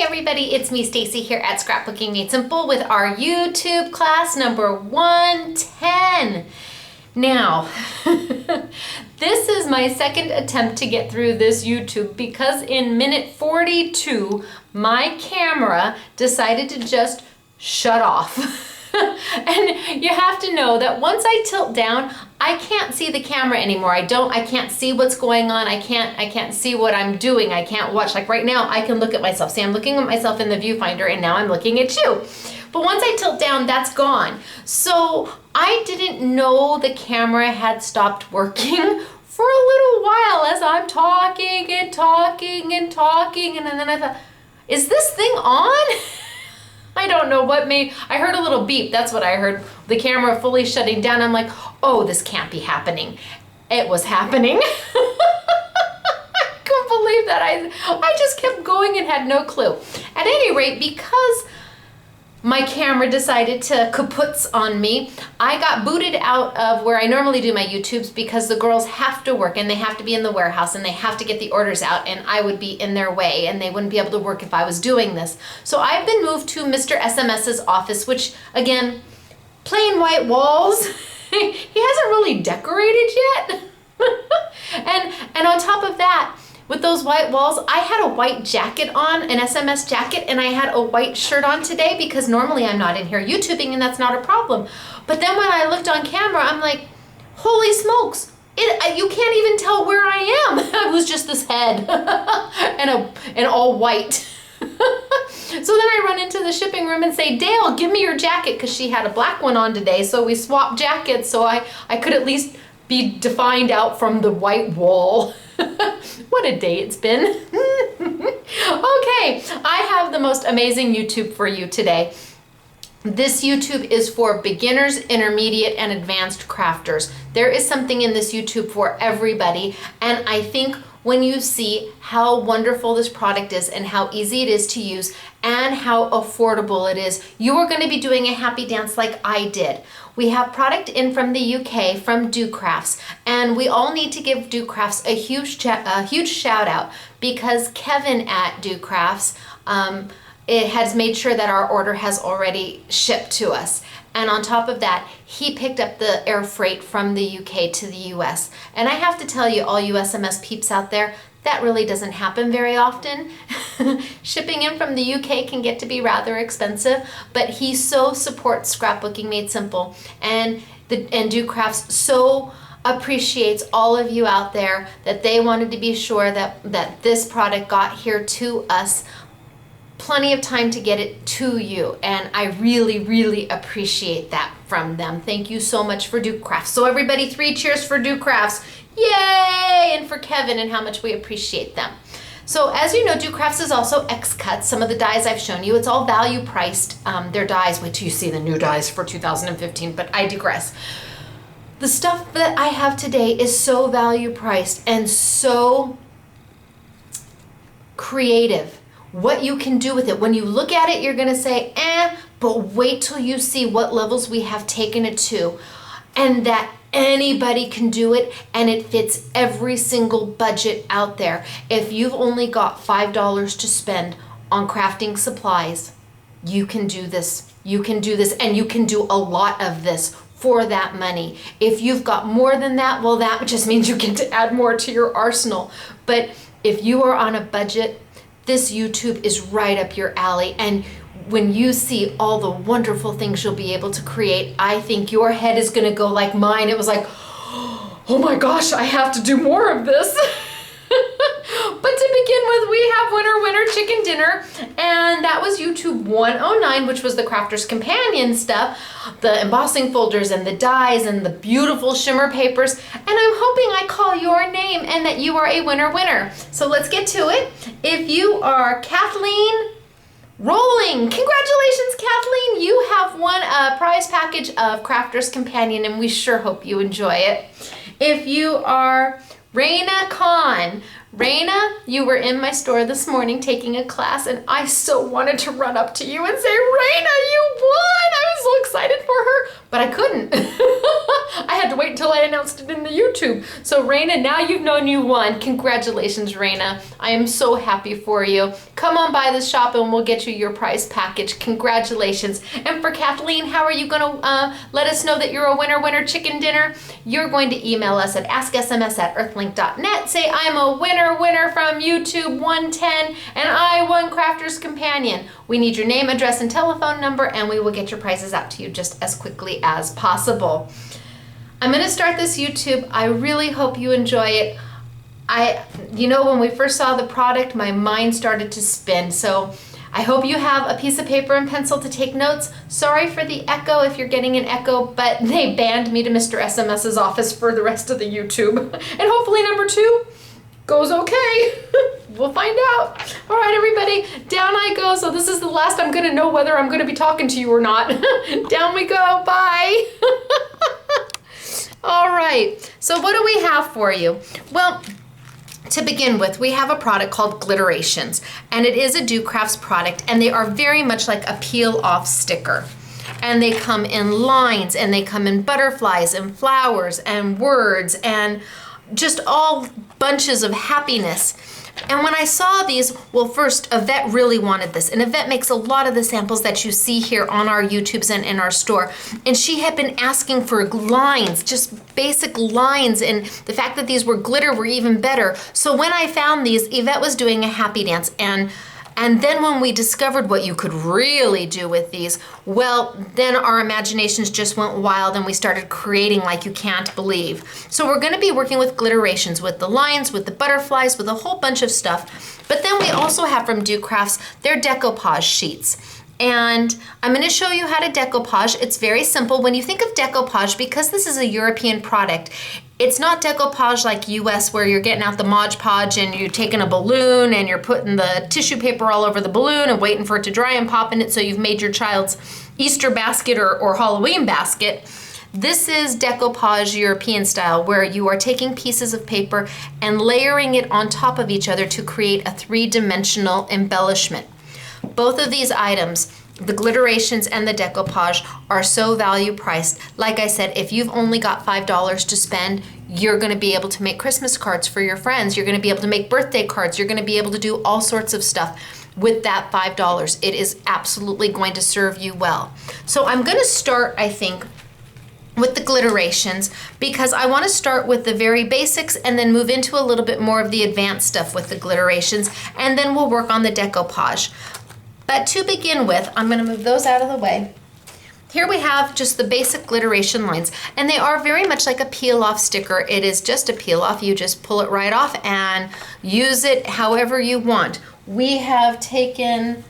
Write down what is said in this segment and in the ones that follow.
everybody, it's me Stacy here at Scrapbooking Made Simple with our YouTube class number 110. Now, this is my second attempt to get through this YouTube because in minute 42, my camera decided to just shut off. And you have to know that once I tilt down, I can't see the camera anymore. I can't see what's going on. I can't see what I'm doing. I can't watch. Like right now, I can look at myself. See, I'm looking at myself in the viewfinder and now I'm looking at you. But once I tilt down, that's gone. So I didn't know the camera had stopped working for a little while as I'm talking and talking and talking. And then I thought, is this thing on? I don't know what made, I heard a little beep. That's what I heard. The camera fully shutting down. I'm like, oh, this can't be happening. It was happening. I couldn't believe that. I just kept going and had no clue. At any rate, because my camera decided to kaputz on me, I got booted out of where I normally do my YouTubes because the girls have to work and they have to be in the warehouse and they have to get the orders out and I would be in their way and they wouldn't be able to work if I was doing this. So I've been moved to Mr. SMS's office, which again, plain white walls. He hasn't really decorated yet. and on top of that, with those white walls, I had a white jacket on, an SMS jacket, and I had a white shirt on today because normally I'm not in here YouTubing and that's not a problem. But then when I looked on camera, I'm like, holy smokes, you can't even tell where I am. I was just this head and all white. So then I run into the shipping room and say, Dale, give me your jacket, because she had a black one on today. So we swapped jackets so I could at least be defined out from the white wall. What a day it's been. Okay, I have the most amazing YouTube for you today. This YouTube is for beginners, intermediate, and advanced crafters. There is something in this YouTube for everybody, and I think when you see how wonderful this product is and how easy it is to use and how affordable it is, you are going to be doing a happy dance like I did. We have product in from the UK from Do Crafts, and we all need to give Do Crafts a huge shout out because Kevin at Do Crafts it has made sure that our order has already shipped to us. And on top of that, he picked up the air freight from the UK to the US. And I have to tell you, all you SMS peeps out there, that really doesn't happen very often. Shipping in from the UK can get to be rather expensive, but he so supports Scrapbooking Made Simple, and Do Crafts so appreciates all of you out there that they wanted to be sure that this product got here to us plenty of time to get it to you, and I really, really appreciate that from them. Thank you so much for Do Crafts. So everybody, 3 cheers for Do Crafts. Yay! And for Kevin and how much we appreciate them. So as you know, Do Crafts is also X-Cut. Some of the dies I've shown you, it's all value priced. Their dies, wait till you see the new dies for 2015, but I digress. The stuff that I have today is so value priced and so creative. What you can do with it. When you look at it, you're gonna say, but wait till you see what levels we have taken it to, and that anybody can do it, and it fits every single budget out there. If you've only got $5 to spend on crafting supplies, you can do this. You can do this, and you can do a lot of this for that money. If you've got more than that, well, that just means you get to add more to your arsenal. But if you are on a budget, this YouTube is right up your alley, and when you see all the wonderful things you'll be able to create, I think your head is gonna go like mine. It was like, oh my gosh, I have to do more of this. But to begin with, we have Winner Chicken Dinner, and that was YouTube 109, which was the Crafter's Companion stuff, the embossing folders and the dies and the beautiful shimmer papers, and I'm hoping I call your name and that you are a winner. So let's get to it. If you are Kathleen Rolling, congratulations, Kathleen, you have won a prize package of Crafter's Companion, and we sure hope you enjoy it. If you are Raina Khan, Raina, you were in my store this morning taking a class, and I so wanted to run up to you and say, Raina, you won! I was so excited for her, but I couldn't. I had to wait until I announced it in the YouTube. So Raina, now you've known you won. Congratulations, Raina. I am so happy for you. Come on by the shop and we'll get you your prize package. Congratulations. And for Kathleen, how are you gonna let us know that you're a winner chicken dinner? You're going to email us at asksms@earthlink.net. Say, I'm a winner from YouTube 110 and I won Crafter's Companion. We need your name, address, and telephone number, and we will get your prizes out to you just as quickly as possible. I'm gonna start this YouTube. I really hope you enjoy it. You know, when we first saw the product, my mind started to spin. So I hope you have a piece of paper and pencil to take notes. Sorry for the echo if you're getting an echo, but they banned me to Mr. SMS's office for the rest of the YouTube. And hopefully number 2 goes okay. We'll find out. All right, everybody, down I go. So this is the last I'm gonna know whether I'm gonna be talking to you or not. Down we go, bye. All right, so what do we have for you? Well, to begin with, we have a product called Glitterations, and it is a Do Crafts product, and they are very much like a peel-off sticker. And they come in lines, and they come in butterflies and flowers and words and just all bunches of happiness. And when I saw these, well, first, Yvette really wanted this. And Yvette makes a lot of the samples that you see here on our YouTubes and in our store. And she had been asking for lines, just basic lines. And the fact that these were glitter were even better. So when I found these, Yvette was doing a happy dance. And then when we discovered what you could really do with these, well, then our imaginations just went wild and we started creating like you can't believe. So we're gonna be working with Glitterations, with the lines, with the butterflies, with a whole bunch of stuff. But then we also have from Do Crafts their decoupage sheets. And I'm gonna show you how to decoupage. It's very simple. When you think of decoupage, because this is a European product, it's not decoupage like US where you're getting out the Mod Podge and you're taking a balloon and you're putting the tissue paper all over the balloon and waiting for it to dry and popping it so you've made your child's Easter basket or Halloween basket. This is decoupage European style, where you are taking pieces of paper and layering it on top of each other to create a 3-dimensional embellishment. Both of these items, the Glitterations and the decoupage, are so value priced. Like I said, if you've only got $5 to spend, you're gonna be able to make Christmas cards for your friends. You're gonna be able to make birthday cards. You're gonna be able to do all sorts of stuff with that $5. It is absolutely going to serve you well. So I'm gonna start, I think, with the Glitterations, because I want to start with the very basics and then move into a little bit more of the advanced stuff with the Glitterations, and then we'll work on the decoupage. But to begin with, I'm going to move those out of the way. Here we have just the basic Glitteration lines, and they are very much like a peel-off sticker. It is just a peel-off. You just pull it right off and use it however you want. We have taken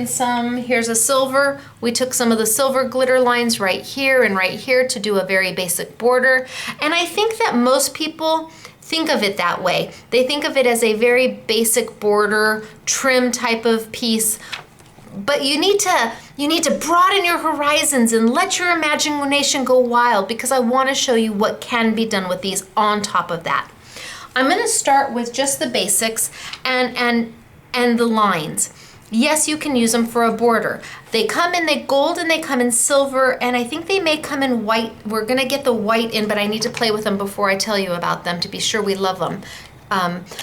some, here's a silver. We took some of the silver glitter lines right here and right here to do a very basic border. And I think that most people think of it that way. They think of it as a very basic border, trim type of piece. But you need to broaden your horizons and let your imagination go wild, because I want to show you what can be done with these on top of that. I'm going to start with just the basics and the lines. Yes, you can use them for a border. They come in the gold and they come in silver, and I think they may come in white. We're gonna get the white in, but I need to play with them before I tell you about them to be sure we love them.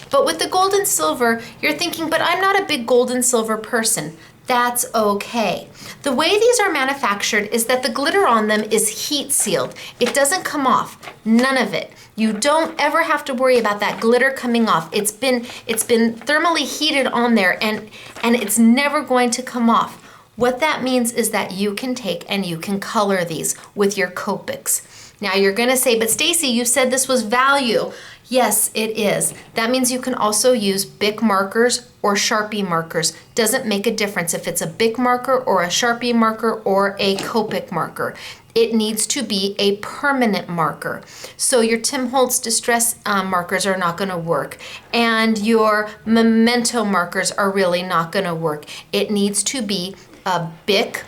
But with the gold and silver, you're thinking, but I'm not a big gold and silver person. That's okay. The way these are manufactured is that the glitter on them is heat sealed. It doesn't come off, none of it. You don't ever have to worry about that glitter coming off. It's been thermally heated on there, and it's never going to come off. What that means is that you can take and you can color these with your Copics. Now you're gonna say, but Stacy, you said this was value. Yes, it is. That means you can also use Bic markers or Sharpie markers. Doesn't make a difference if it's a Bic marker or a Sharpie marker or a Copic marker. It needs to be a permanent marker. So your Tim Holtz Distress markers are not gonna work, and your Memento markers are really not gonna work. It needs to be a Bic,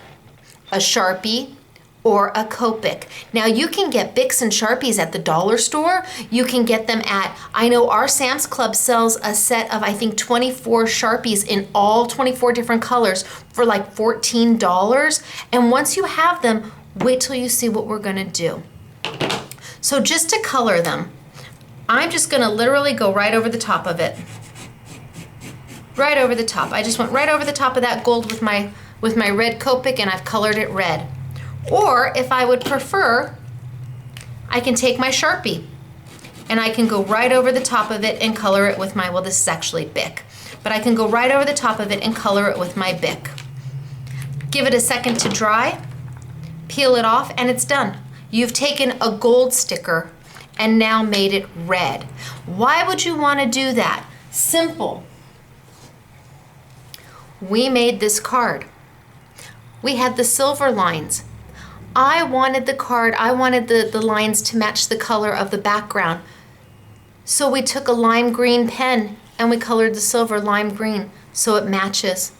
a Sharpie, or a Copic. Now you can get Bics and Sharpies at the dollar store. You can get them at, I know our Sam's Club sells a set of, I think, 24 Sharpies in all 24 different colors for like $14. And once you have them, Wait till you see what we're gonna do. So just to color them, I'm just gonna literally go right over the top of it. Right over the top. I just went right over the top of that gold with my red Copic, and I've colored it red. Or if I would prefer, I can take my Sharpie and I can go right over the top of it and color it with my, well, this is actually Bic, but I can go right over the top of it and color it with my Bic. Give it a second to dry, peel it off, and it's done. You've taken a gold sticker and now made it red. Why would you want to do that? Simple. We made this card. We had the silver lines. I wanted the card, I wanted the lines to match the color of the background. So we took a lime green pen and we colored the silver lime green so it matches.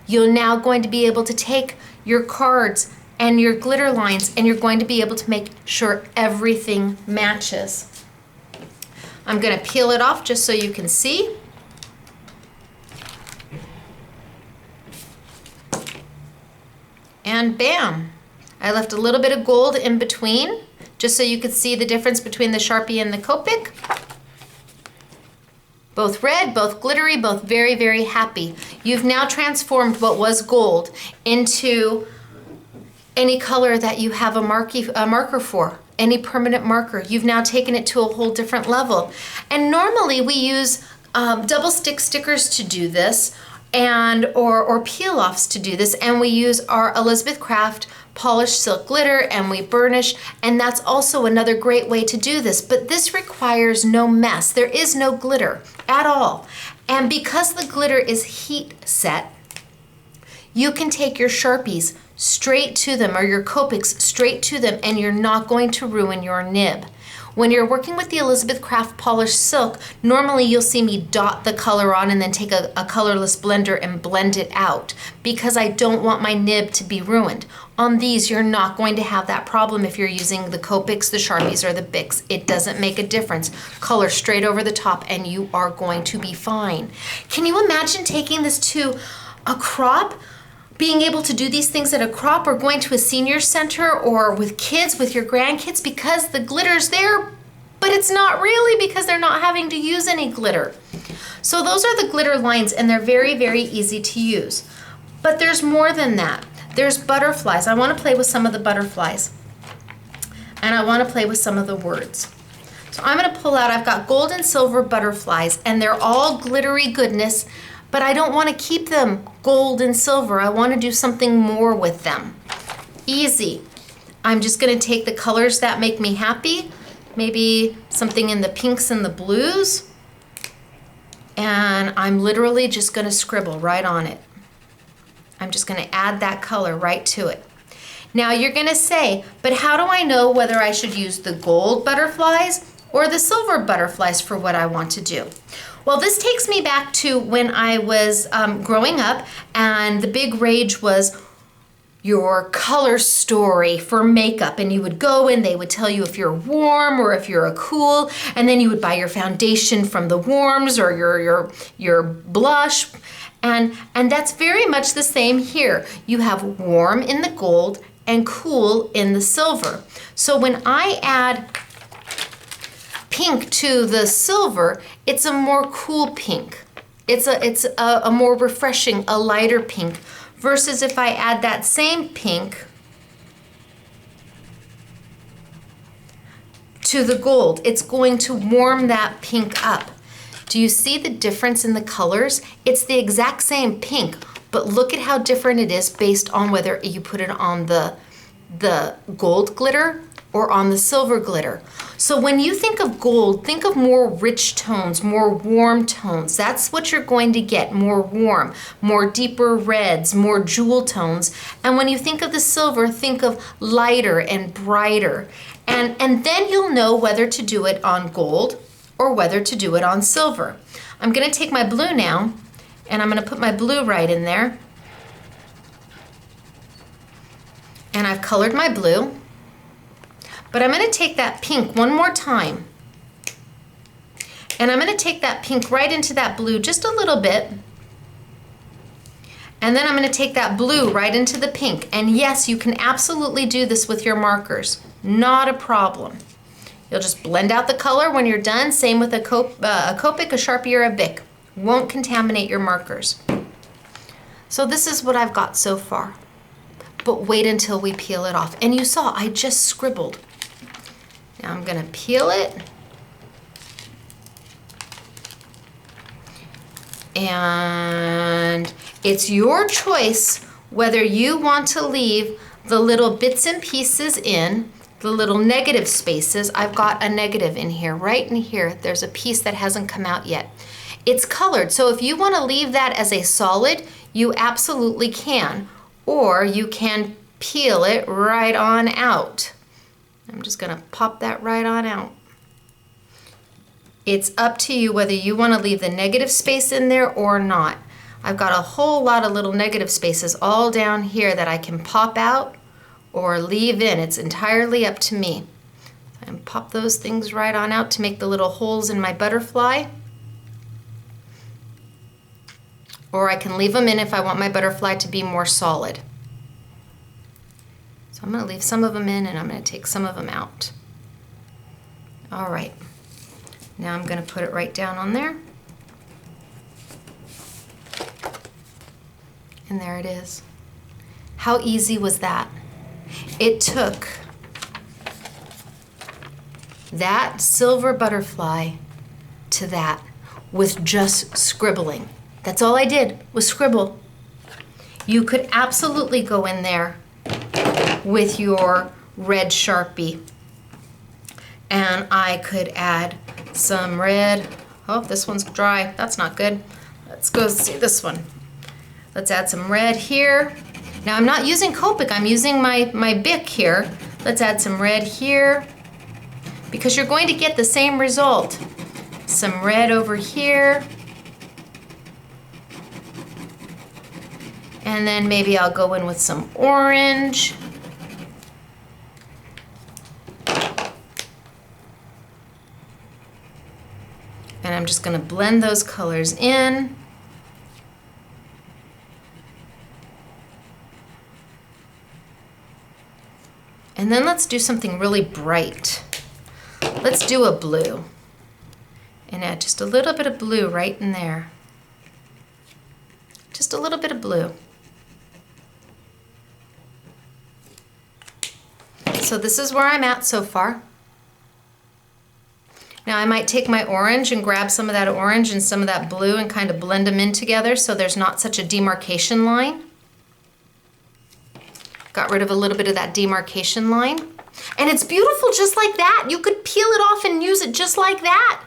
You're now going to be able to take your cards and your glitter lines, and you're going to be able to make sure everything matches. I'm gonna peel it off just so you can see. And bam, I left a little bit of gold in between just so you could see the difference between the Sharpie and the Copic. Both red, both glittery, both very, very happy. You've now transformed what was gold into any color that you have a marker for, any permanent marker. You've now taken it to a whole different level. And normally we use double stick stickers to do this, and or peel offs to do this, and we use our Elizabeth Craft polished silk glitter and we burnish, and that's also another great way to do this. But this requires no mess. There is no glitter at all. And because the glitter is heat set, you can take your Sharpies straight to them or your Copics straight to them, and you're not going to ruin your nib. When you're working with the Elizabeth Craft polished silk, normally you'll see me dot the color on and then take a colorless blender and blend it out because I don't want my nib to be ruined. On these, you're not going to have that problem if you're using the Copics, the Sharpies, or the Bics. It doesn't make a difference. Color straight over the top and you are going to be fine. Can you imagine taking this to a crop? Being able to do these things at a crop, or going to a senior center, or with kids, with your grandkids, because the glitter's there, but it's not really because they're not having to use any glitter. So those are the glitter lines, and they're very, very easy to use. But there's more than that. There's butterflies. I want to play with some of the butterflies, and I want to play with some of the words. So I'm going to pull out, I've got gold and silver butterflies, and they're all glittery goodness, but I don't want to keep them gold and silver. I want to do something more with them. Easy. I'm just going to take the colors that make me happy, maybe something in the pinks and the blues, and I'm literally just going to scribble right on it. I'm just going to add that color right to it. Now you're going to say, but how do I know whether I should use the gold butterflies or the silver butterflies for what I want to do? Well, this takes me back to when I was growing up, and the big rage was your color story for makeup, and you would go and they would tell you if you're warm or if you're a cool, and then you would buy your foundation from the warms or your blush, and that's very much the same here. You have warm in the gold and cool in the silver. So when I add pink to the silver, it's a more cool pink. It's a more refreshing, a lighter pink, versus if I add that same pink to the gold, it's going to warm that pink up. Do you see the difference in the colors? It's the exact same pink, but look at how different it is based on whether you put it on the gold glitter or on the silver glitter. So when you think of gold, think of more rich tones, more warm tones. That's what you're going to get, more warm, more deeper reds, more jewel tones. And when you think of the silver, think of lighter and brighter. And then you'll know whether to do it on gold or whether to do it on silver. I'm gonna take my blue now, and I'm gonna put my blue right in there. And I've colored my blue. But I'm going to take that pink one more time, and I'm going to take that pink right into that blue just a little bit, And then I'm going to take that blue right into the pink. And yes, you can absolutely do this with your markers. Not a problem. You'll just blend out the color when you're done. Same with a Copic, a Sharpie, or a Bic. Won't contaminate your markers. So this is what I've got so far. But wait until we peel it off. And you saw I just scribbled. Now I'm going to peel it. And it's your choice whether you want to leave the little bits and pieces in, the little negative spaces. I've got a negative in here, right in here. There's a piece that hasn't come out yet. It's colored, so if you want to leave that as a solid, you absolutely can. Or you can peel it right on out. I'm just going to pop that right on out. It's up to you whether you want to leave the negative space in there or not. I've got a whole lot of little negative spaces all down here that I can pop out or leave in. It's entirely up to me. And pop those things right on out to make the little holes in my butterfly. Or I can leave them in if I want my butterfly to be more solid. So I'm going to leave some of them in and I'm going to take some of them out. All right. Now I'm going to put it right down on there. And there it is. How easy was that? It took that silver butterfly to that with just scribbling. That's all I did was scribble. You could absolutely go in there with your red Sharpie. And I could add some red. Oh, this one's dry. That's not good. Let's go see this one. Let's add some red here. Now I'm not using Copic, I'm using my Bic here. Let's add some red here because you're going to get the same result. Some red over here. And then maybe I'll go in with some orange. And I'm just going to blend those colors in. And then let's do something really bright. Let's do a blue. And add just a little bit of blue right in there. Just a little bit of blue. So this is where I'm at so far. Now I might take my orange and grab some of that orange and some of that blue and kind of blend them in together so there's not such a demarcation line. Got rid of a little bit of that demarcation line. And it's beautiful just like that. You could peel it off and use it just like that.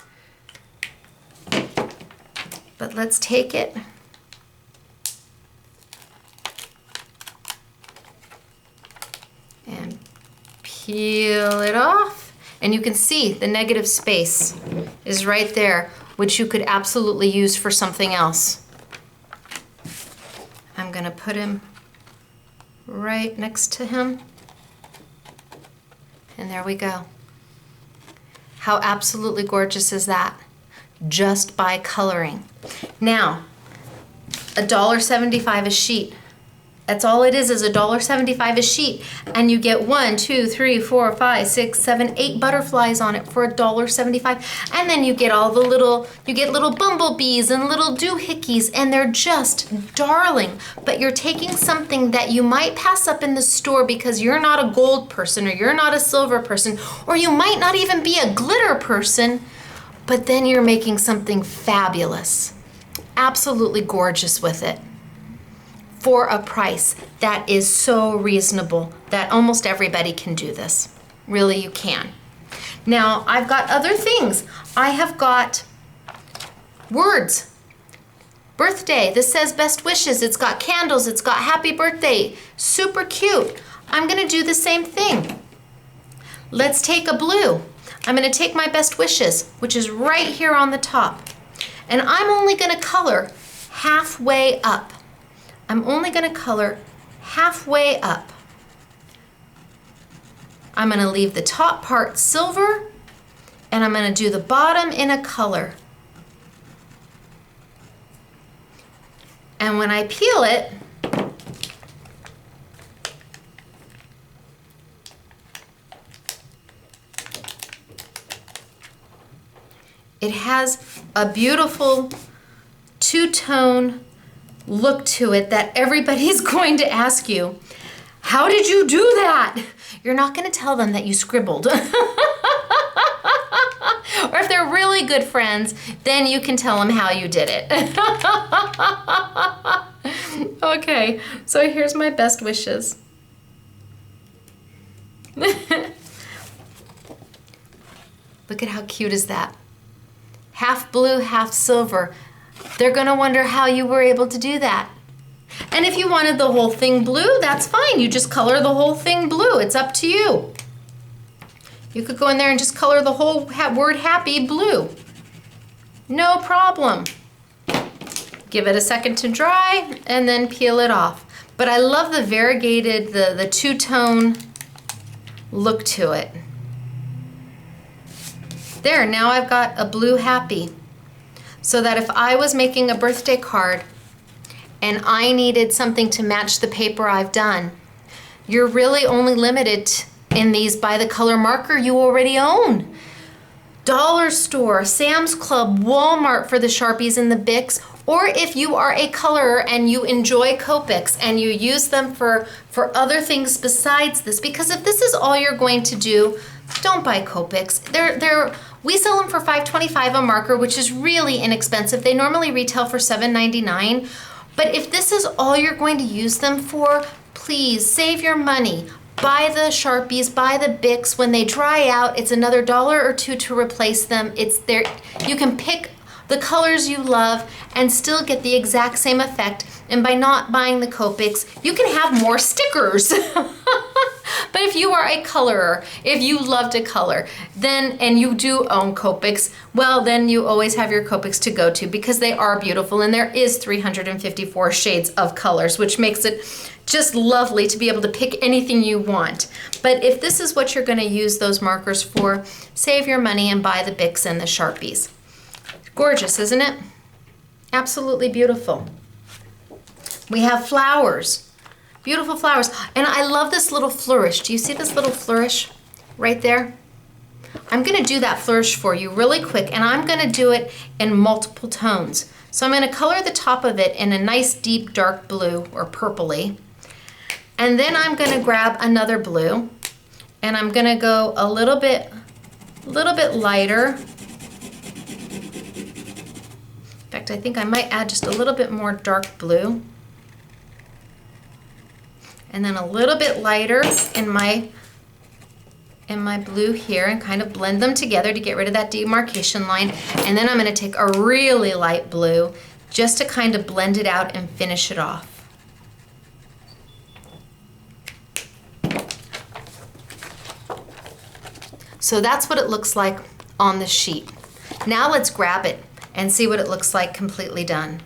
But let's take it. And peel it off. And you can see the negative space is right there, which you could absolutely use for something else. I'm going to put him right next to him. And there we go. How absolutely gorgeous is that? Just by coloring. Now, $1.75 a sheet. That's all it is $1.75 a sheet. And you get 1, 2, 3, 4, 5, 6, 7, 8 butterflies on it for $1.75. And then you get all the little, little bumblebees and little doohickeys, and they're just darling. But you're taking something that you might pass up in the store because you're not a gold person or you're not a silver person, or you might not even be a glitter person, but then you're making something fabulous. Absolutely gorgeous with it. For a price that is so reasonable that almost everybody can do this. Really, you can. Now, I've got other things. I have got words. Birthday. This says best wishes. It's got candles. It's got happy birthday. Super cute. I'm going to do the same thing. Let's take a blue. I'm going to take my best wishes, which is right here on the top. And I'm only going to color halfway up. I'm only going to color halfway up. I'm going to leave the top part silver, and I'm going to do the bottom in a color. And when I peel it, It has a beautiful two-tone look to it that everybody's going to ask you, how did you do that? You're not going to tell them that you scribbled. Or if they're really good friends, then you can tell them how you did it. Okay, so here's my best wishes. Look at how cute is that? Half blue, half silver. They're gonna wonder how you were able to do that. And if you wanted the whole thing blue, that's fine. You just color the whole thing blue. It's up to you. You could go in there and just color the whole word happy blue. No problem. Give it a second to dry and then peel it off. But I love the variegated, the two-tone look to it. There, now I've got a blue happy. So that if I was making a birthday card and I needed something to match the paper I've done, you're really only limited in these by the color marker you already own. Dollar store, Sam's Club, Walmart for the Sharpies and the Bics, or if you are a colorer and you enjoy Copics and you use them for other things besides this, because if this is all you're going to do, don't buy Copics. We sell them for $5.25 a marker, which is really inexpensive. They normally retail for $7.99. But if this is all you're going to use them for, please save your money. Buy the Sharpies, buy the Bics. When they dry out, it's another $1 or $2 to replace them. It's there. You can pick the colors you love and still get the exact same effect. And by not buying the Copics, you can have more stickers. But if you are a colorer, if you love to color, then, and you do own Copics, well, then you always have your Copics to go to because they are beautiful and there is 354 shades of colors, which makes it just lovely to be able to pick anything you want. But if this is what you're going to use those markers for, save your money and buy the Bics and the Sharpies. Gorgeous, isn't it? Absolutely beautiful. We have flowers. Beautiful flowers. And I love this little flourish. Do you see this little flourish right there? I'm going to do that flourish for you really quick, and I'm going to do it in multiple tones. So I'm going to color the top of it in a nice deep dark blue or purpley. And then I'm going to grab another blue, and I'm going to go a little bit lighter. In fact, I think I might add just a little bit more dark blue. And then a little bit lighter in my blue here and kind of blend them together to get rid of that demarcation line. And then I'm going to take a really light blue just to kind of blend it out and finish it off. So that's what it looks like on the sheet. Now let's grab it and see what it looks like completely done.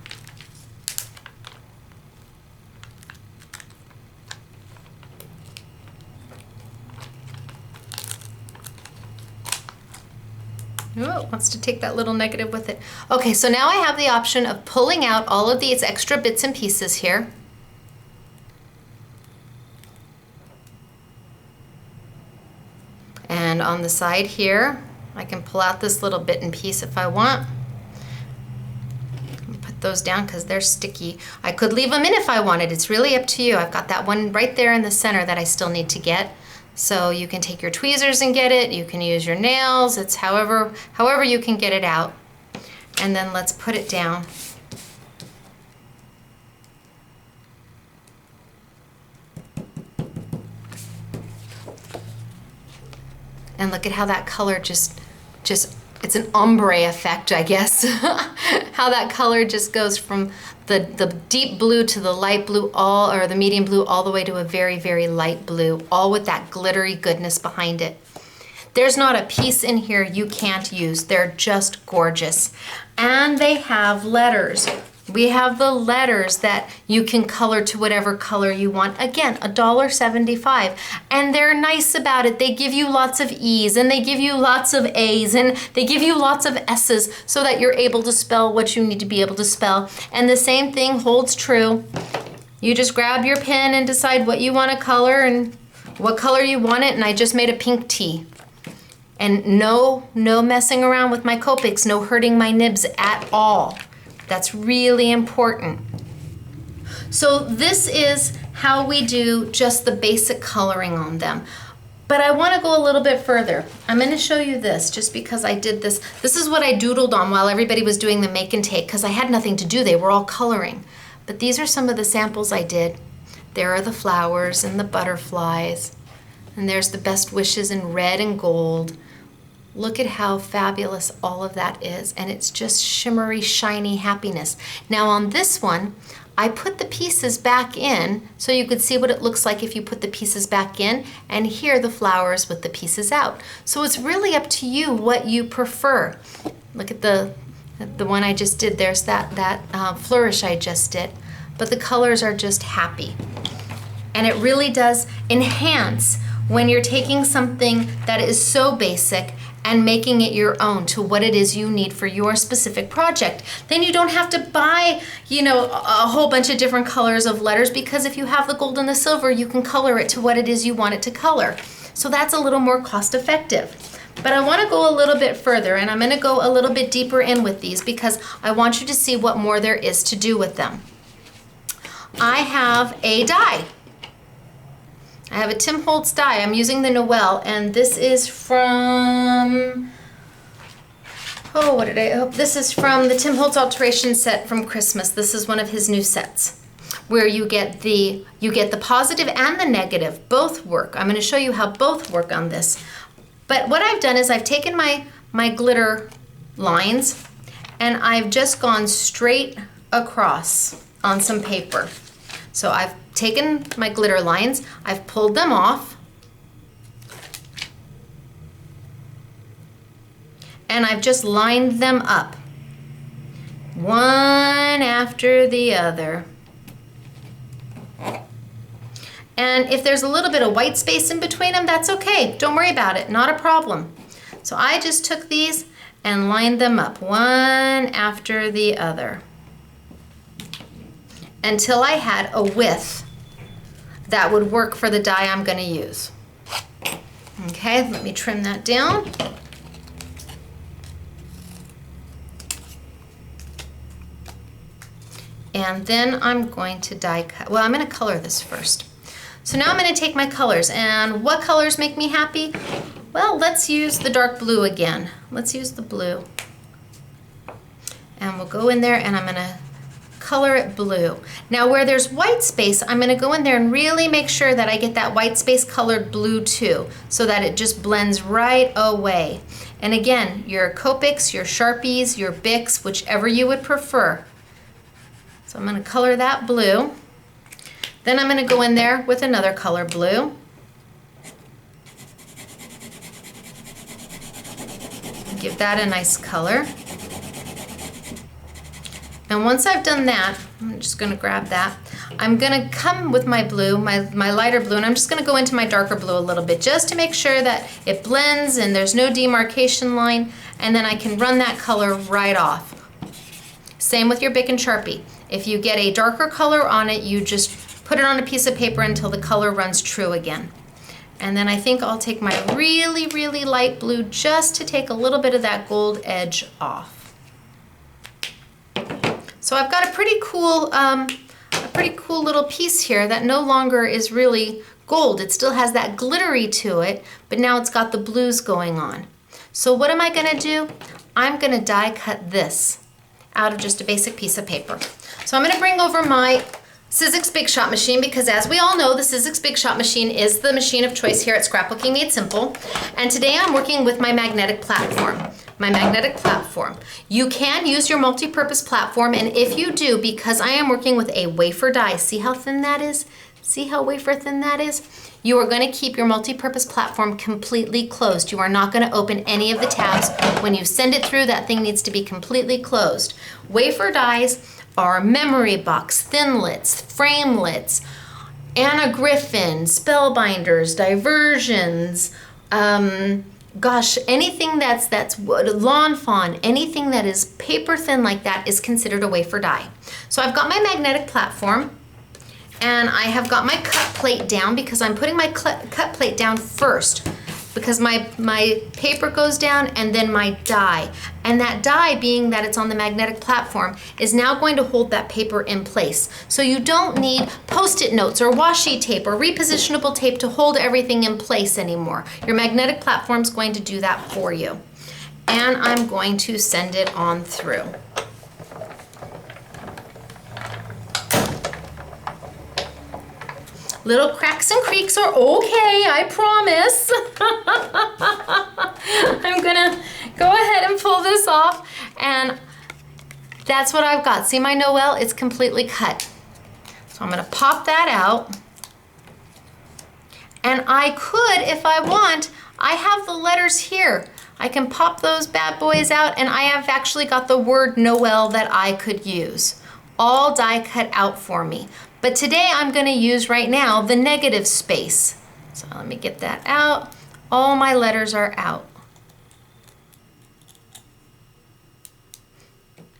Oh, it wants to take that little negative with it. Okay, so now I have the option of pulling out all of these extra bits and pieces here. And on the side here, I can pull out this little bit and piece if I want. Put those down because they're sticky. I could leave them in if I wanted. It's really up to you. I've got that one right there in the center that I still need to get. So you can take your tweezers and get it. You can use your nails. It's however you can get it out. And then let's put it down. And look at how that color just it's an ombre effect, I guess. How that color just goes from the deep blue to the light blue, or the medium blue, all the way to a very, very light blue, all with that glittery goodness behind it. There's not a piece in here you can't use. They're just gorgeous. And they have letters. We have the letters that you can color to whatever color you want. Again, $1.75. And they're nice about it. They give you lots of E's and they give you lots of A's and they give you lots of S's so that you're able to spell what you need to be able to spell. And the same thing holds true. You just grab your pen and decide what you want to color and what color you want it. And I just made a pink T. And no messing around with my Copics, no hurting my nibs at all. That's really important. So this is how we do just the basic coloring on them. But I want to go a little bit further. I'm going to show you this just because I did this. This is what I doodled on while everybody was doing the make and take because I had nothing to do. They were all coloring. But these are some of the samples I did. There are the flowers and the butterflies. And there's the best wishes in red and gold. Look at how fabulous all of that is. And it's just shimmery, shiny happiness. Now on this one, I put the pieces back in so you could see what it looks like if you put the pieces back in, and here the flowers with the pieces out. So it's really up to you what you prefer. Look at the one I just did. There's that flourish I just did. But the colors are just happy. And it really does enhance when you're taking something that is so basic and making it your own to what it is you need for your specific project. Then you don't have to buy, a whole bunch of different colors of letters, because if you have the gold and the silver, you can color it to what it is you want it to color. So that's a little more cost effective. But I want to go a little bit further, and I'm going to go a little bit deeper in with these because I want you to see what more there is to do with them. I have a die. I have a Tim Holtz die. I'm using the Noel, and this is from, this is from the Tim Holtz Alteration set from Christmas. This is one of his new sets where you get the positive and the negative. Both work. I'm going to show you how both work on this. But what I've done is I've taken my glitter lines and I've just gone straight across on some paper. So I've taken my glitter lines, I've pulled them off, and I've just lined them up, one after the other. And if there's a little bit of white space in between them, that's okay. Don't worry about it, not a problem. So I just took these and lined them up, one after the other, until I had a width that would work for the die I'm going to use. Okay, let me trim that down. And then I'm going to die cut. Well, I'm going to color this first. So now I'm going to take my colors, and what colors make me happy? Well, let's use the dark blue again. Let's use the blue. And we'll go in there and I'm going to color it blue. Now where there's white space, I'm going to go in there and really make sure that I get that white space colored blue too, so that it just blends right away. And again, your Copics, your Sharpies, your Bics, whichever you would prefer. So I'm going to color that blue. Then I'm going to go in there with another color blue. Give that a nice color. And once I've done that, I'm just going to grab that. I'm going to come with my blue, my lighter blue, and I'm just going to go into my darker blue a little bit just to make sure that it blends and there's no demarcation line, and then I can run that color right off. Same with your Bic and Sharpie. If you get a darker color on it, you just put it on a piece of paper until the color runs true again. And then I think I'll take my really, really light blue just to take a little bit of that gold edge off. So I've got a pretty cool little piece here that no longer is really gold. It still has that glittery to it, but now it's got the blues going on. So what am I gonna do? I'm gonna die cut this out of just a basic piece of paper. So I'm gonna bring over my Sizzix Big Shot machine, because as we all know, the Sizzix Big Shot machine is the machine of choice here at Scrapbooking Made Simple. And today I'm working with my magnetic platform. You can use your multi-purpose platform, and if you do, because I am working with a wafer die, see how thin that is? See how wafer thin that is? You are going to keep your multi-purpose platform completely closed. You are not going to open any of the tabs. When you send it through, that thing needs to be completely closed. Wafer dies are memory box, thinlits, framelits, Anna Griffin, spellbinders, diversions, anything that's lawn fawn, anything that is paper thin like that is considered a wafer die. So I've got my magnetic platform, and I have got my cut plate down because I'm putting my cut plate down first. because my paper goes down and then my die. And that die, being that it's on the magnetic platform, is now going to hold that paper in place. So you don't need Post-it notes or washi tape or repositionable tape to hold everything in place anymore. Your magnetic platform is going to do that for you. And I'm going to send it on through. Little cracks and creaks are okay, I promise. I'm gonna go ahead and pull this off, and that's what I've got. See my Noel? It's completely cut. So I'm gonna pop that out. And I could, if I want, I have the letters here. I can pop those bad boys out, and I have actually got the word Noel that I could use. All die cut out for me. But today I'm going to use right now the negative space. So let me get that out. All my letters are out.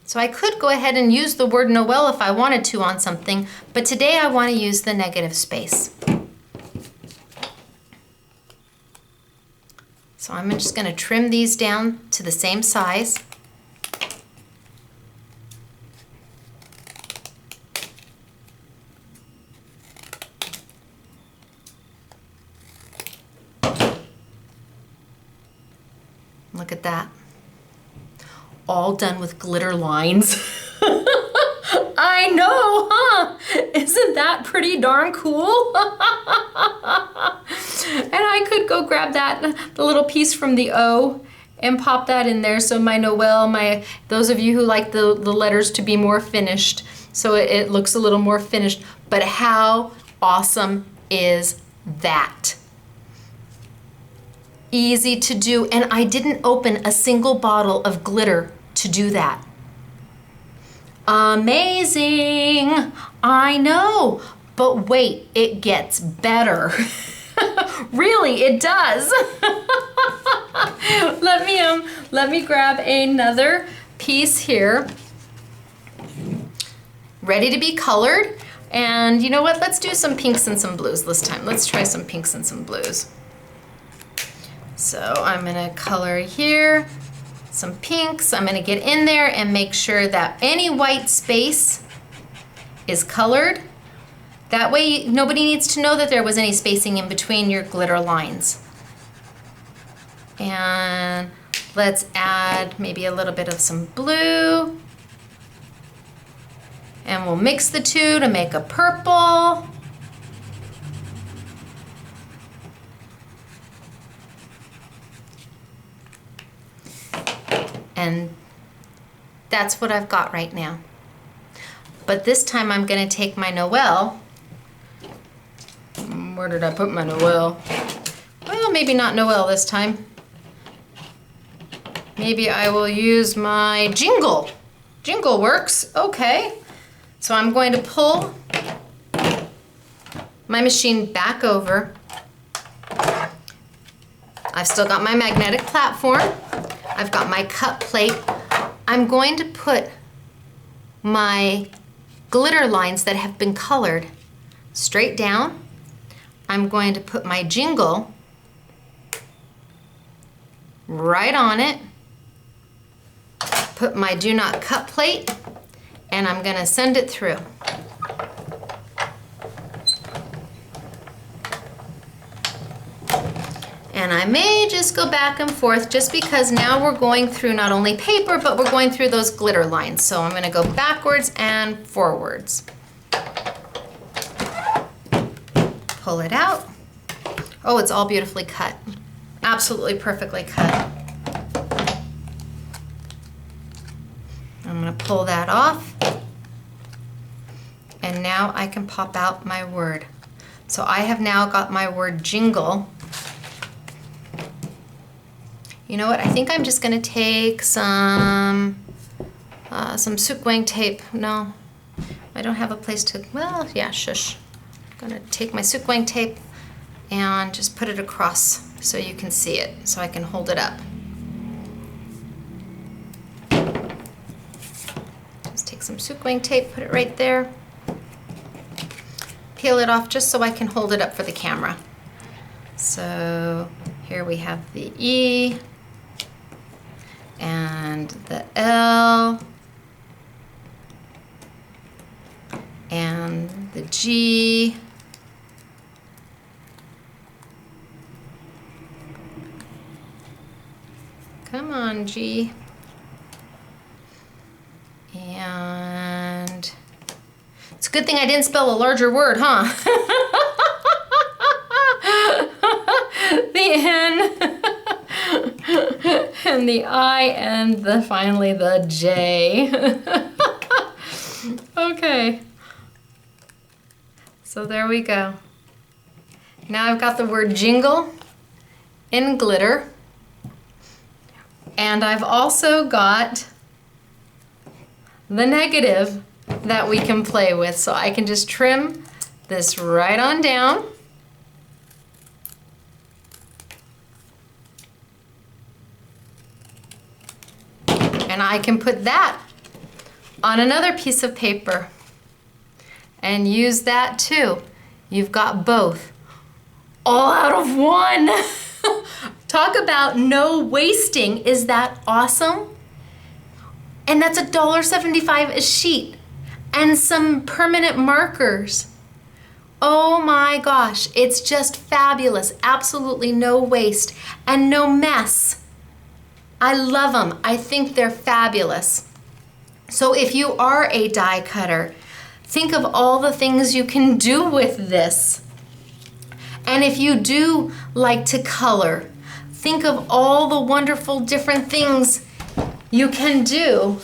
So I could go ahead and use the word Noel if I wanted to on something, but today I want to use the negative space. So I'm just going to trim these down to the same size. Look at that. All done with glitter lines. I know, huh? Isn't that pretty darn cool? And I could go grab the little piece from the O and pop that in there. So my Noel, those of you who like the letters to be more finished, so it looks a little more finished. But how awesome is that? Easy to do, and I didn't open a single bottle of glitter to do that. Amazing! I know, but wait, it gets better. Really, it does. Let me grab another piece here, ready to be colored. And you know what? Let's do some pinks and some blues this time. Let's try some pinks and some blues. So I'm gonna color here, some pinks. I'm gonna get in there and make sure that any white space is colored. That way nobody needs to know that there was any spacing in between your glitter lines. And let's add maybe a little bit of some blue. And we'll mix the two to make a purple. And that's what I've got right now. But this time I'm gonna take my Noel. Where did I put my Noel? Well, maybe not Noel this time. Maybe I will use my jingle. Jingle works, okay. So I'm going to pull my machine back over. I've still got my magnetic platform. I've got my cut plate. I'm going to put my glitter lines that have been colored straight down. I'm going to put my jingle right on it. Put my do not cut plate, and I'm gonna send it through. And I may just go back and forth just because now we're going through not only paper, but we're going through those glitter lines. So I'm gonna go backwards and forwards. Pull it out. Oh, it's all beautifully cut. Absolutely perfectly cut. I'm gonna pull that off. And now I can pop out my word. So I have now got my word jingle. You know what? I think I'm just gonna take some Scrapbooking tape. No, I don't have a place to. Well, yeah, shush. I'm gonna take my Scrapbooking tape and just put it across so you can see it, so I can hold it up. Just take some Scrapbooking tape, put it right there. Peel it off just so I can hold it up for the camera. So Here we have the E and the L and the G. Come on, G. And it's a good thing I didn't spell a larger word, huh? The N and the I and finally the J. Okay. So there we go. Now I've got the word jingle in glitter. And I've also got the negative that we can play with. So I can just trim this right on down. And I can put that on another piece of paper and use that too. You've got both, all out of one. Talk about no wasting. Is that awesome? And that's $1.75 a sheet and some permanent markers. Oh my gosh, it's just fabulous. Absolutely no waste and no mess. I love them. I think they're fabulous. So if you are a die cutter, think of all the things you can do with this. And if you do like to color, think of all the wonderful different things you can do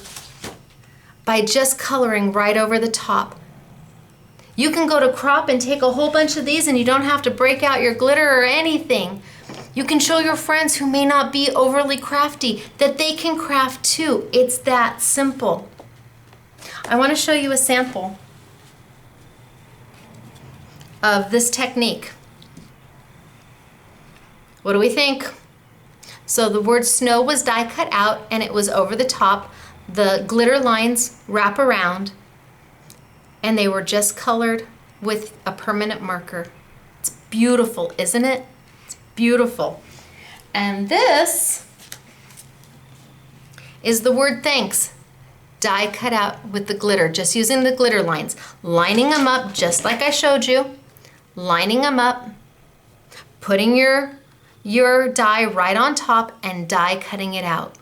by just coloring right over the top. You can go to Crop and take a whole bunch of these and you don't have to break out your glitter or anything. You can show your friends who may not be overly crafty that they can craft too. It's that simple. I want to show you a sample of this technique. What do we think? So the word snow was die cut out and it was over the top. The glitter lines wrap around and they were just colored with a permanent marker. It's beautiful, isn't it? It's beautiful. And this is the word thanks. Die cut out with the glitter, just using the glitter lines, lining them up just like I showed you, lining them up, putting your die right on top and die cutting it out.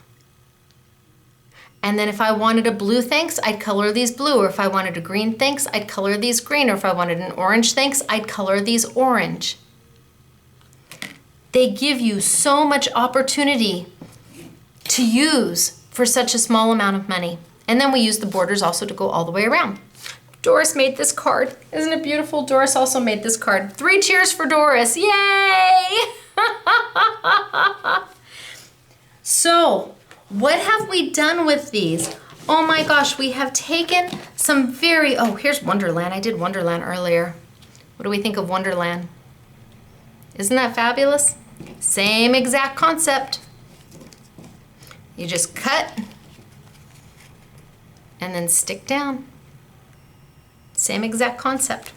And then if I wanted a blue thanks, I'd color these blue, or if I wanted a green thanks, I'd color these green, or if I wanted an orange thanks, I'd color these orange. They give you so much opportunity to use for such a small amount of money. And then we use the borders also to go all the way around. Doris made this card. Isn't it beautiful? Doris also made this card. 3 cheers for Doris. Yay! So, what have we done with these? Oh my gosh, we have taken some oh, here's Wonderland. I did Wonderland earlier. What do we think of Wonderland? Isn't that fabulous? Same exact concept. You just cut and then stick down. Same exact concept.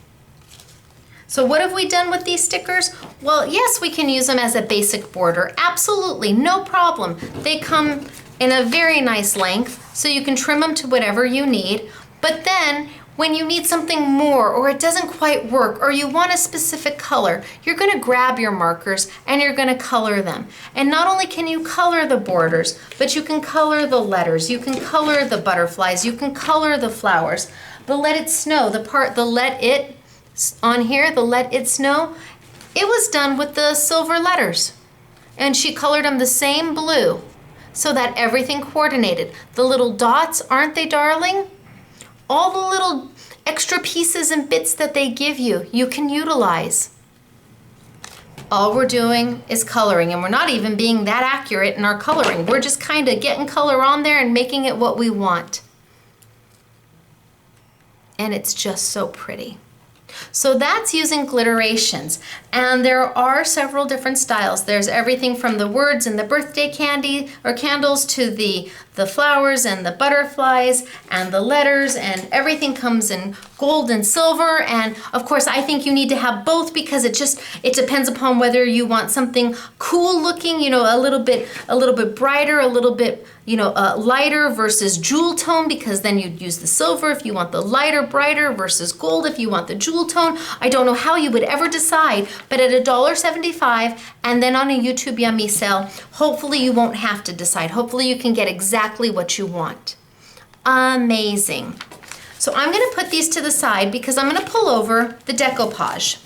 So what have we done with these stickers? Well, yes, we can use them as a basic border. Absolutely, no problem. They come in a very nice length, so you can trim them to whatever you need. But then, when you need something more, or it doesn't quite work, or you want a specific color, you're gonna grab your markers and you're gonna color them. And not only can you color the borders, but you can color the letters, you can color the butterflies, you can color the flowers. The Let It Snow, the Let It on here, the Let It Snow, it was done with the silver letters. And she colored them the same blue so that everything coordinated. The little dots, aren't they darling? All the little extra pieces and bits that they give you, you can utilize. All we're doing is coloring, and we're not even being that accurate in our coloring. We're just kind of getting color on there and making it what we want. And it's just so pretty. So that's using Glitterations. And there are several different styles. There's everything from the words and the birthday candy or candles to the flowers and the butterflies and the letters, and everything comes in gold and silver. And of course, I think you need to have both because it depends upon whether you want something cool looking, you know, a little bit brighter, a little bit, you know, lighter versus jewel tone, because then you'd use the silver if you want the lighter, brighter versus gold if you want the jewel tone. I don't know how you would ever decide, but at $1.75 and then on a YouTube Yummy sale, hopefully you won't have to decide. Hopefully you can get exactly what you want. Amazing. So I'm gonna put these to the side because I'm gonna pull over the decoupage.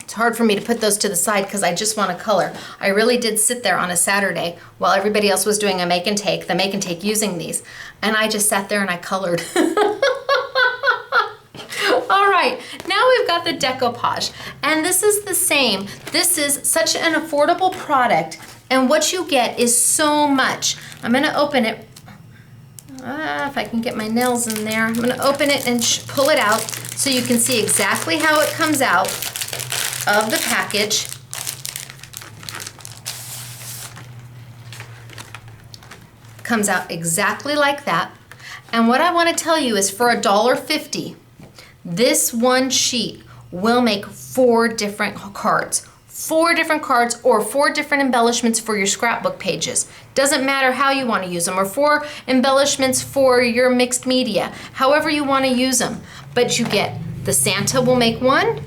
It's hard for me to put those to the side because I just want to color. I really did sit there on a Saturday while everybody else was doing the make and take using these. And I just sat there and I colored. All right, now we've got the decoupage. And this is the same. This is such an affordable product. And what you get is so much. I'm gonna open it. If I can get my nails in there. I'm gonna open it and pull it out so you can see exactly how it comes out of the package. Comes out exactly like that. And what I want to tell you is for $1.50, this one sheet will make 4 different cards. 4 different cards or 4 different embellishments for your scrapbook pages. Doesn't matter how you want to use them, or 4 embellishments for your mixed media, however you want to use them. But you get the Santa will make 1,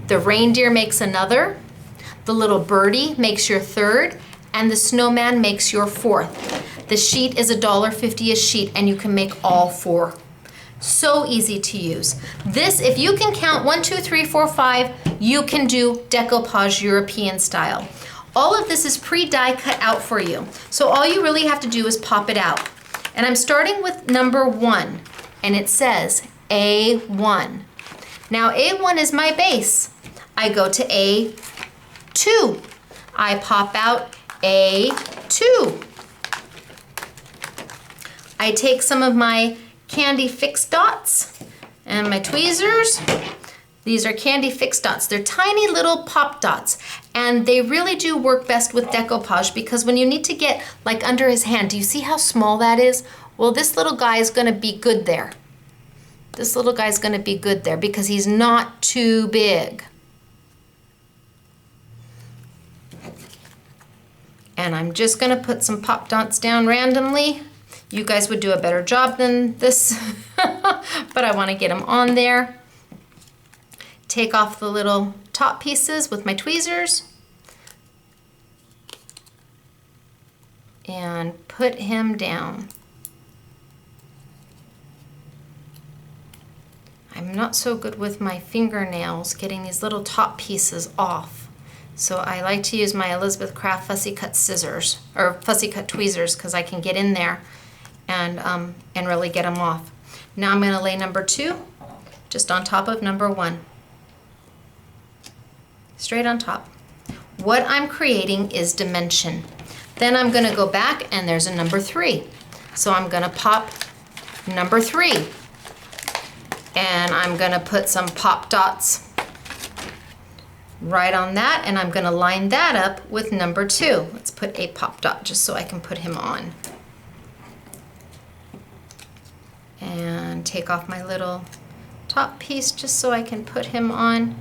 the reindeer makes another, the little birdie makes your 3rd, and the snowman makes your 4th. The sheet is $1.50 a sheet, and you can make all 4. So easy to use. This, if you can count 1, 2, 3, 4, 5, you can do decoupage European style. All of this is pre-die cut out for you. So all you really have to do is pop it out. And I'm starting with number 1, and it says A1. Now A1 is my base. I go to A2. I pop out A2. I take some of my candy fixed dots and my tweezers. These are candy fixed dots. They're tiny little pop dots, and they really do work best with decoupage because when you need to get like under his hand, do you see how small that is? Well, this little guy is gonna be good there. This little guy's gonna be good there because he's not too big. And I'm just gonna put some pop dots down randomly. You guys would do a better job than this, but I wanna get them on there. Take off the little top pieces with my tweezers and put him down. I'm not so good with my fingernails getting these little top pieces off. So I like to use my Elizabeth Craft fussy cut scissors or fussy cut tweezers because I can get in there and really get them off. Now I'm going to lay number 2 just on top of number 1. Straight on top. What I'm creating is dimension. Then I'm going to go back and there's a number 3. So I'm going to pop number 3. And I'm going to put some pop dots right on that, and I'm going to line that up with number 2. Let's put a pop dot just so I can put him on. And take off my little top piece just so I can put him on.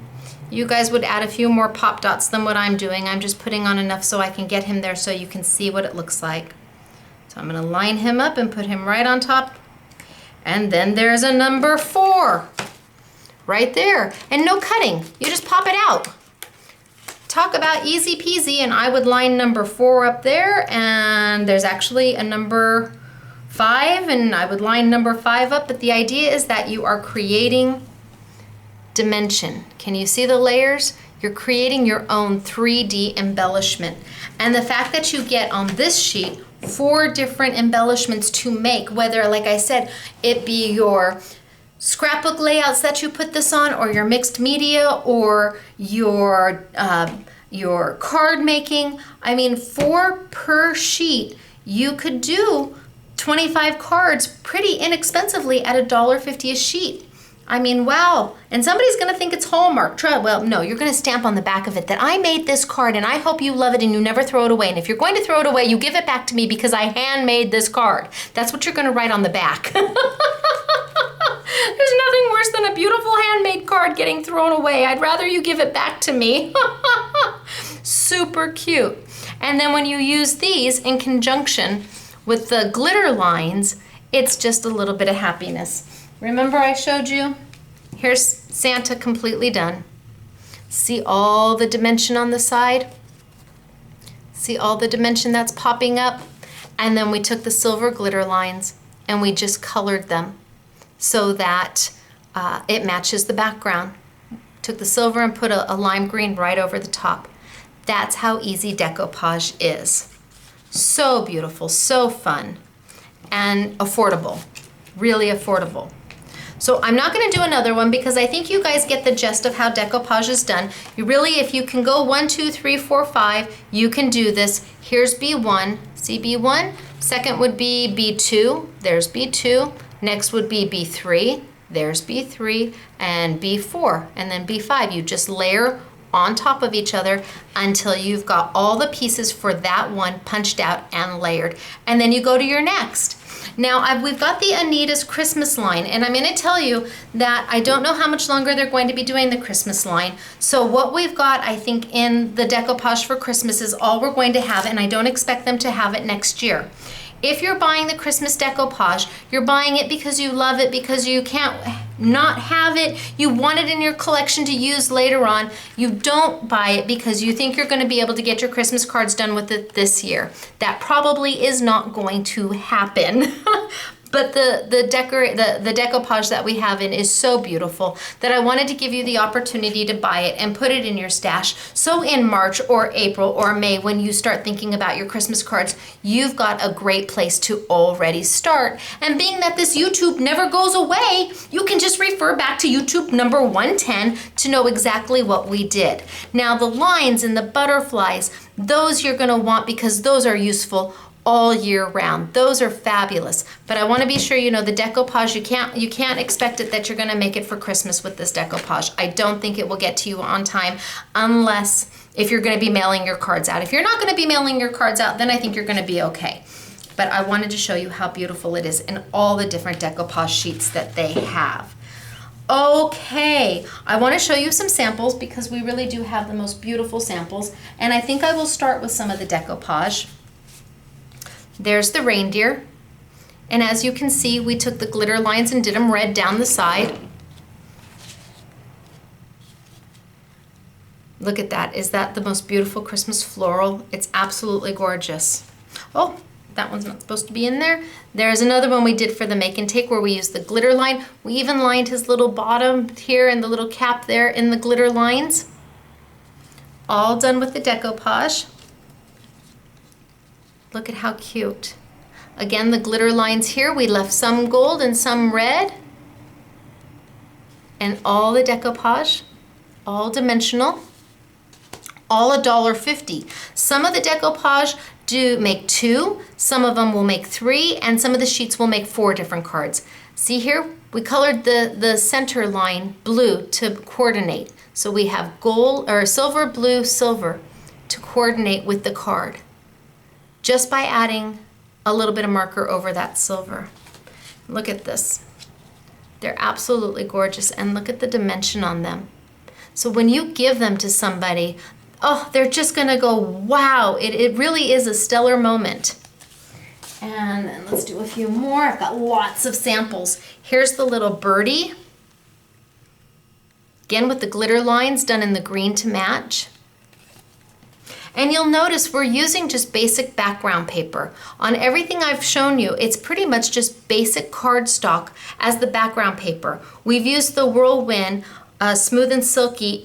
You guys would add a few more pop dots than what I'm doing. I'm just putting on enough so I can get him there so you can see what it looks like. So I'm going to line him up and put him right on top. And then there's a number 4 right there. And no cutting. You just pop it out. Talk about easy peasy, and I would line number 4 up there, and there's actually a number 5, and I would line number 5 up, but the idea is that you are creating dimension. Can you see the layers? You're creating your own 3D embellishment. And the fact that you get on this sheet 4 different embellishments to make, whether, like I said, it be your scrapbook layouts that you put this on, or your mixed media, or your card making. I mean, 4 per sheet. You could do 25 cards pretty inexpensively at $1.50 a sheet. I mean, wow. And somebody's gonna think it's Hallmark. Well, no, you're gonna stamp on the back of it that I made this card and I hope you love it and you never throw it away. And if you're going to throw it away, you give it back to me because I handmade this card. That's what you're gonna write on the back. There's nothing worse than a beautiful handmade card getting thrown away. I'd rather you give it back to me. Super cute. And then when you use these in conjunction with the glitter lines, it's just a little bit of happiness. Remember I showed you? Here's Santa completely done. See all the dimension on the side? See all the dimension that's popping up? And then we took the silver glitter lines and we just colored them so that it matches the background. Took the silver and put a lime green right over the top. That's how easy decoupage is. So beautiful, so fun, and affordable, really affordable. So I'm not gonna do another one because I think you guys get the gist of how decoupage is done. You really, if you can go 1, 2, 3, 4, 5, you can do this. Here's B1, see B1? Second would be B2, there's B2. Next would be B3, there's B3, and B4, and then B5. You just layer on top of each other until you've got all the pieces for that one punched out and layered. And then you go to your next. Now we've got the Anita's Christmas line, and I'm going to tell you that I don't know how much longer they're going to be doing the Christmas line. So what we've got, I think, in the decoupage for Christmas is all we're going to have, and I don't expect them to have it next year. If you're buying the Christmas decoupage, you're buying it because you love it, because you can't not have it, you want it in your collection to use later on. You don't buy it because you think you're going to be able to get your Christmas cards done with it this year. That probably is not going to happen. But the decoupage that we have in is so beautiful that I wanted to give you the opportunity to buy it and put it in your stash. So in March or April or May, when you start thinking about your Christmas cards, you've got a great place to already start. And being that this YouTube never goes away, you can just refer back to YouTube number 110 to know exactly what we did. Now the lines and the butterflies, those you're gonna want because those are useful all year round. Those are fabulous. But I want to be sure you know the decoupage, you can't expect it that you're going to make it for Christmas with this decoupage. I don't think it will get to you on time unless if you're going to be mailing your cards out. If you're not going to be mailing your cards out, then I think you're going to be okay. But I wanted to show you how beautiful it is in all the different decoupage sheets that they have. Okay, I want to show you some samples because we really do have the most beautiful samples. And I think I will start with some of the decoupage. There's the reindeer, and as you can see, we took the glitter lines and did them red down the side. Look at that. Is that the most beautiful Christmas floral? It's absolutely gorgeous. Oh, that one's not supposed to be in there. There's another one we did for the make and take where we used the glitter line. We even lined his little bottom here and the little cap there in the glitter lines. All done with the decoupage. Look at how cute. Again, the glitter lines here, we left some gold and some red. And all the decoupage, all dimensional, all $1.50. Some of the decoupage do make 2, some of them will make 3, and some of the sheets will make 4 different cards. See here, we colored the center line blue to coordinate. So we have gold or silver, blue, silver to coordinate with the card, just by adding a little bit of marker over that silver. Look at this. They're absolutely gorgeous, and look at the dimension on them. So when you give them to somebody, oh, they're just gonna go, wow, it really is a stellar moment. And then let's do a few more. I've got lots of samples. Here's the little birdie. Again with the glitter lines done in the green to match. And you'll notice we're using just basic background paper. On everything I've shown you, it's pretty much just basic cardstock as the background paper. We've used the Whirlwind Smooth and Silky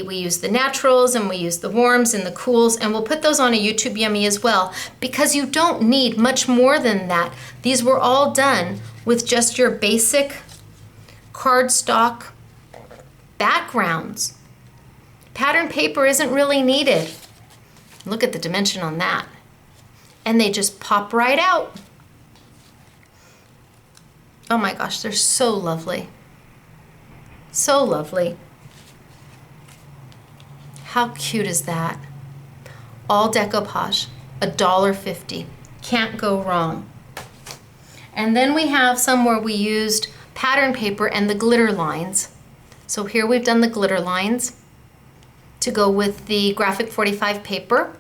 we use the naturals and we use the warms and the cools, and we'll put those on a YouTube Yummy as well because you don't need much more than that. These were all done with just your basic cardstock backgrounds. Pattern paper isn't really needed. Look at the dimension on that. And they just pop right out. Oh my gosh, they're so lovely. So lovely. How cute is that? All decoupage, $1.50. Can't go wrong. And then we have some where we used pattern paper and the glitter lines. So here we've done the glitter lines to go with the graphic 45 paper.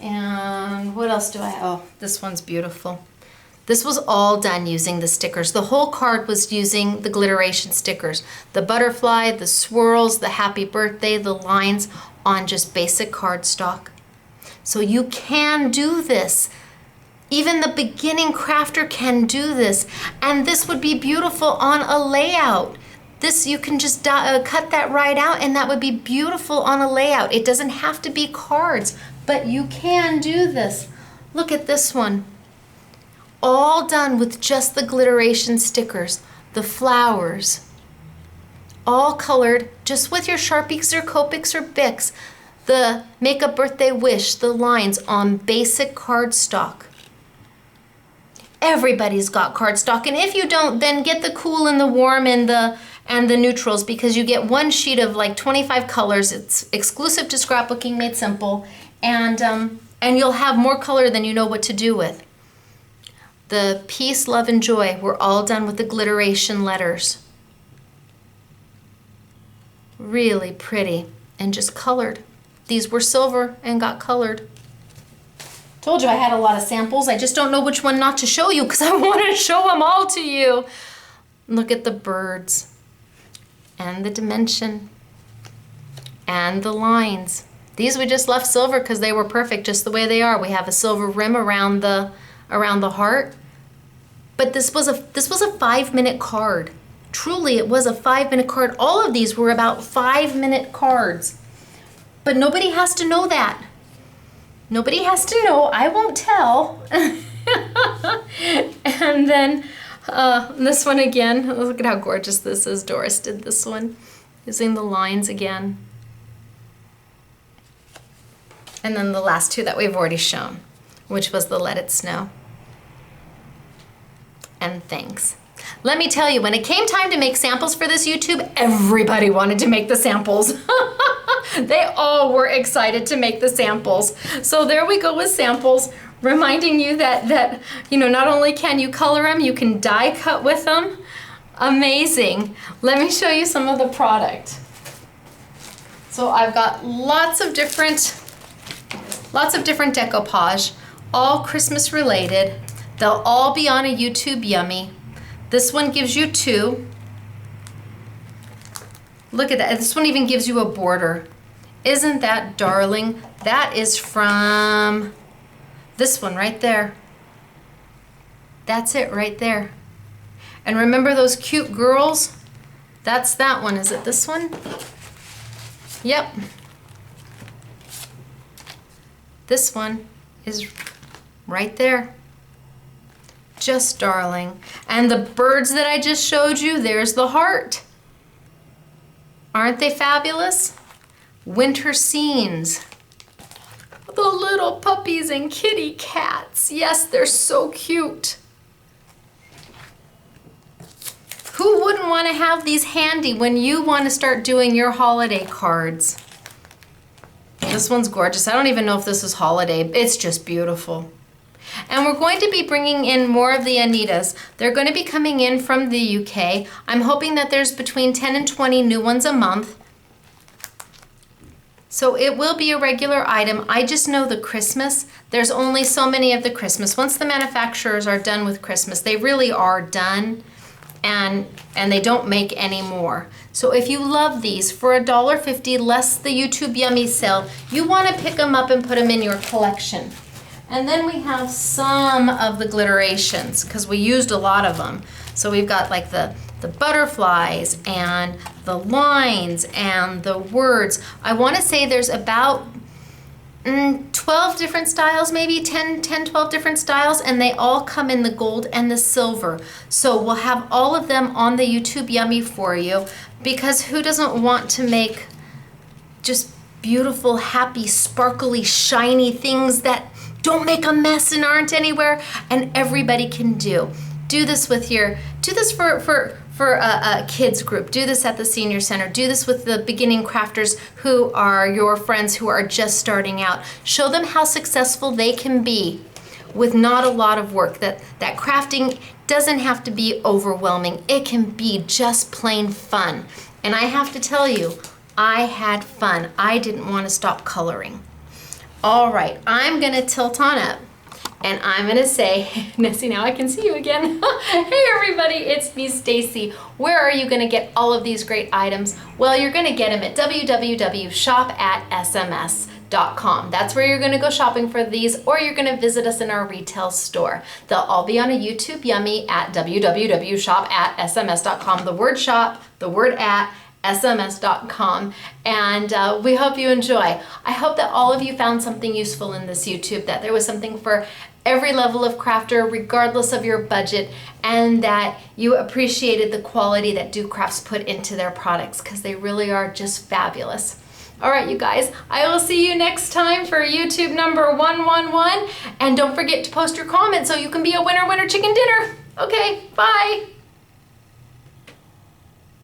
And what else do I, oh, this one's beautiful. This was all done using the stickers. The whole card was using the Glitteration stickers. The butterfly, the swirls, the happy birthday, the lines on just basic cardstock. So you can do this. Even the beginning crafter can do this. And this would be beautiful on a layout. This, you can just cut that right out and that would be beautiful on a layout. It doesn't have to be cards, but you can do this. Look at this one. All done with just the Glitteration stickers, the flowers, all colored just with your Sharpies or Copics or Bics, the Make a Birthday Wish, the lines on basic cardstock. Everybody's got cardstock, and if you don't, then get the cool and the warm and the neutrals, because you get one sheet of like 25 colors. It's exclusive to Scrapbooking Made Simple, and you'll have more color than you know what to do with. The peace, love, and joy were all done with the Glitteration letters. Really pretty and just colored. These were silver and got colored. Told you I had a lot of samples. I just don't know which one not to show you because I want to show them all to you. Look at the birds and the dimension and the lines. These we just left silver because they were perfect just the way they are. We have a silver rim around the heart. But this was a 5-minute card. Truly, it was a 5-minute card. All of these were about 5-minute cards. But nobody has to know that. Nobody has to know. I won't tell. And then this one again. Look at how gorgeous this is. Doris did this one using the lines again. And then the last two that we've already shown, which was the Let It Snow. And thanks. Let me tell you, when it came time to make samples for this YouTube, everybody wanted to make the samples. They all were excited to make the samples. So there we go with samples, reminding you that you know, not only can you color them, you can die cut with them. Amazing. Let me show you some of the product. So I've got lots of different decoupage, all Christmas related. They'll all be on a YouTube Yummy. This one gives you 2. Look at that. This one even gives you a border. Isn't that darling? That is from this one right there. That's it right there. And remember those cute girls? That's that one. Is it this one? Yep. This one is right there. Just darling. And the birds that I just showed you, there's the heart. Aren't they fabulous? Winter scenes. The little puppies and kitty cats. Yes, they're so cute. Who wouldn't want to have these handy when you want to start doing your holiday cards? This one's gorgeous. I don't even know if this is holiday. It's just beautiful. And we're going to be bringing in more of the Anitas. They're going to be coming in from the UK. I'm hoping that there's between 10 and 20 new ones a month. So it will be a regular item. I just know the Christmas, there's only so many of the Christmas. Once the manufacturers are done with Christmas, they really are done, and they don't make any more. So if you love these, for $1.50 less the YouTube Yummy sale, you want to pick them up and put them in your collection. And then we have some of the Glitterations, because we used a lot of them. So we've got like the butterflies and the lines and the words. I want to say there's about 12 different styles, maybe 10, 12 different styles, and they all come in the gold and the silver. So we'll have all of them on the YouTube Yummy for you, because who doesn't want to make just beautiful, happy, sparkly, shiny things that don't make a mess and aren't anywhere, and everybody can do. Do this with your, do this for for a kids group. Do this at the senior center. Do this with the beginning crafters who are your friends who are just starting out. Show them how successful they can be with not a lot of work, that crafting doesn't have to be overwhelming. It can be just plain fun. And I have to tell you, I had fun. I didn't want to stop coloring. All right, I'm gonna tilt on up and I'm gonna say, Nessie, now I can see you again. Hey everybody, it's me, Stacy. Where are you gonna get all of these great items? Well, you're gonna get them at www.shopatsms.com. That's where you're gonna go shopping for these, or you're gonna visit us in our retail store. They'll all be on a YouTube Yummy at www.shopatsms.com. The word shop, the word at, sms.com, and we hope you enjoy. I hope that all of you found something useful in this YouTube, that there was something for every level of crafter, regardless of your budget, and that you appreciated the quality that Do Crafts put into their products, because they really are just fabulous. All right, you guys, I will see you next time for YouTube number 111, and don't forget to post your comments so you can be a winner chicken dinner. Okay, bye.